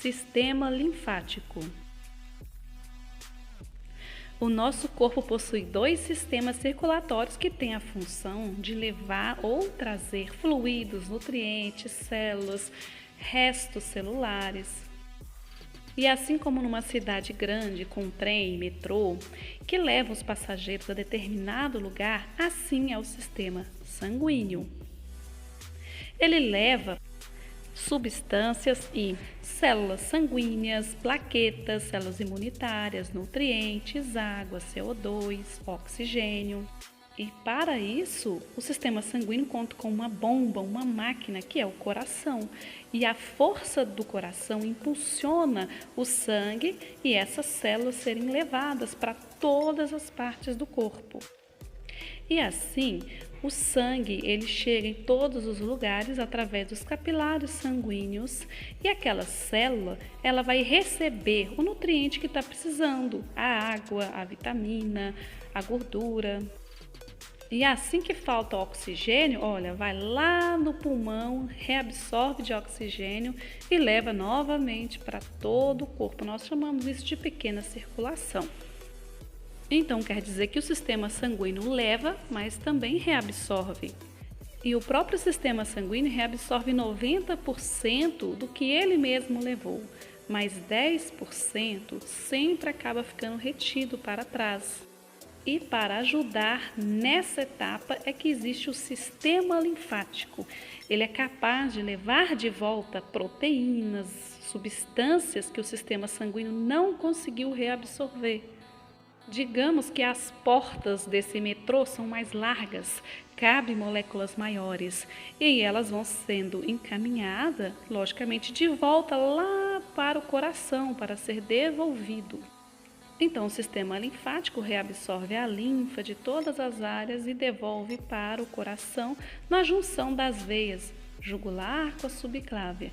Sistema linfático. O nosso corpo possui 2 sistemas circulatórios que têm a função de levar ou trazer fluidos, nutrientes, células, restos celulares. E assim como numa cidade grande com trem e metrô que levam os passageiros a determinado lugar, assim é o sistema sanguíneo. Ele leva substâncias e células sanguíneas, plaquetas, células imunitárias, nutrientes, água, CO2, oxigênio. E para isso, o sistema sanguíneo conta com uma bomba, uma máquina que é o coração. E a força do coração impulsiona o sangue e essas células serem levadas para todas as partes do corpo. E assim, o sangue ele chega em todos os lugares através dos capilares sanguíneos e aquela célula ela vai receber o nutriente que está precisando, a água, a vitamina, a gordura. E assim que falta oxigênio, olha, vai lá no pulmão, reabsorve de oxigênio e leva novamente para todo o corpo. Nós chamamos isso de pequena circulação. Então, quer dizer que o sistema sanguíneo leva, mas também reabsorve. E o próprio sistema sanguíneo reabsorve 90% do que ele mesmo levou, mas 10% sempre acaba ficando retido para trás. E para ajudar nessa etapa é que existe o sistema linfático. Ele é capaz de levar de volta proteínas, substâncias que o sistema sanguíneo não conseguiu reabsorver. Digamos que as portas desse metrô são mais largas, cabem moléculas maiores e elas vão sendo encaminhadas, logicamente, de volta lá para o coração para ser devolvido. Então, o sistema linfático reabsorve a linfa de todas as áreas e devolve para o coração na junção das veias jugular com a subclávia.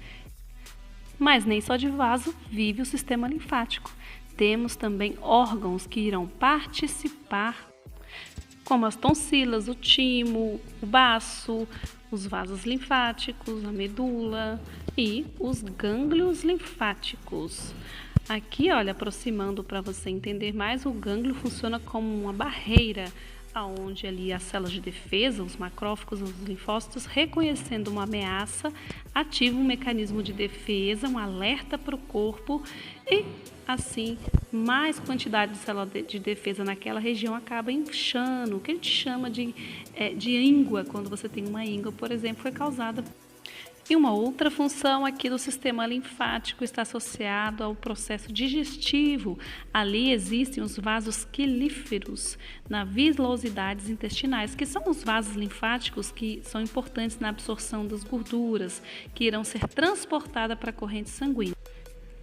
Mas nem só de vaso vive o sistema linfático. Temos também órgãos que irão participar, como as tonsilas, o timo, o baço, os vasos linfáticos, a medula e os gânglios linfáticos. Aqui, olha, aproximando para você entender mais, o gânglio funciona como uma barreira, onde ali as células de defesa, os macrófagos, os linfócitos, reconhecendo uma ameaça, ativam um mecanismo de defesa, um alerta para o corpo e, assim, mais quantidade de célula de defesa naquela região acaba inchando, o que a gente chama de íngua, quando você tem uma íngua, por exemplo, foi causada. E uma outra função aqui do sistema linfático está associado ao processo digestivo. Ali existem os vasos quilíferos na vilosidades intestinais, que são os vasos linfáticos que são importantes na absorção das gorduras, que irão ser transportadas para a corrente sanguínea.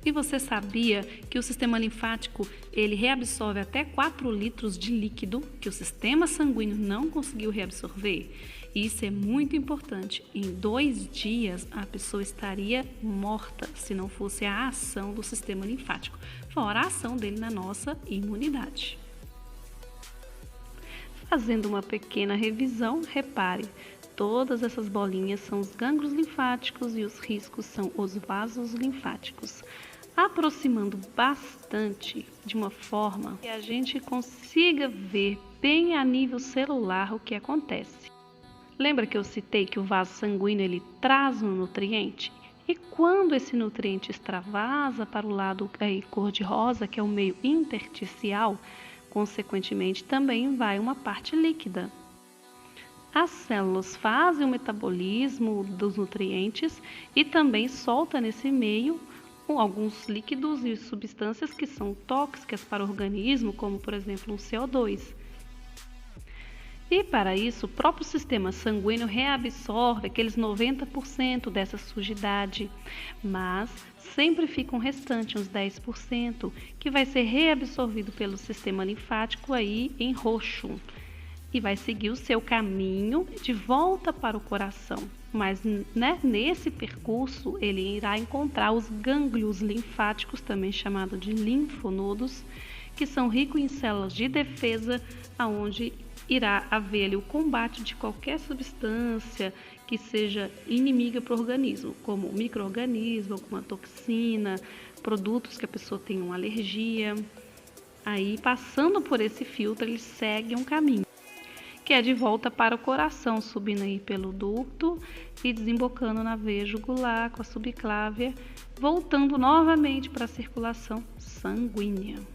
E você sabia que o sistema linfático ele reabsorve até 4 litros de líquido que o sistema sanguíneo não conseguiu reabsorver? Isso é muito importante. Em 2 dias, a pessoa estaria morta se não fosse a ação do sistema linfático, fora a ação dele na nossa imunidade. Fazendo uma pequena revisão, repare, todas essas bolinhas são os gânglios linfáticos e os riscos são os vasos linfáticos. Aproximando bastante de uma forma que a gente consiga ver bem a nível celular o que acontece. Lembra que eu citei que o vaso sanguíneo ele traz um nutriente? E quando esse nutriente extravasa para o lado cor-de-rosa, que é o meio intersticial, consequentemente também vai uma parte líquida. As células fazem o metabolismo dos nutrientes e também solta nesse meio alguns líquidos e substâncias que são tóxicas para o organismo, como por exemplo o CO2. E para isso, o próprio sistema sanguíneo reabsorve aqueles 90% dessa sujidade, mas sempre fica um restante, uns 10%, que vai ser reabsorvido pelo sistema linfático aí em roxo e vai seguir o seu caminho de volta para o coração. Mas nesse percurso ele irá encontrar os gânglios linfáticos, também chamado de linfonodos, que são ricos em células de defesa, onde irá haver ali o combate de qualquer substância que seja inimiga para o organismo, como micro-organismo, alguma toxina, produtos que a pessoa tem uma alergia. Aí, passando por esse filtro, ele segue um caminho, que é de volta para o coração, subindo aí pelo ducto e desembocando na veia jugular com a subclávia, voltando novamente para a circulação sanguínea.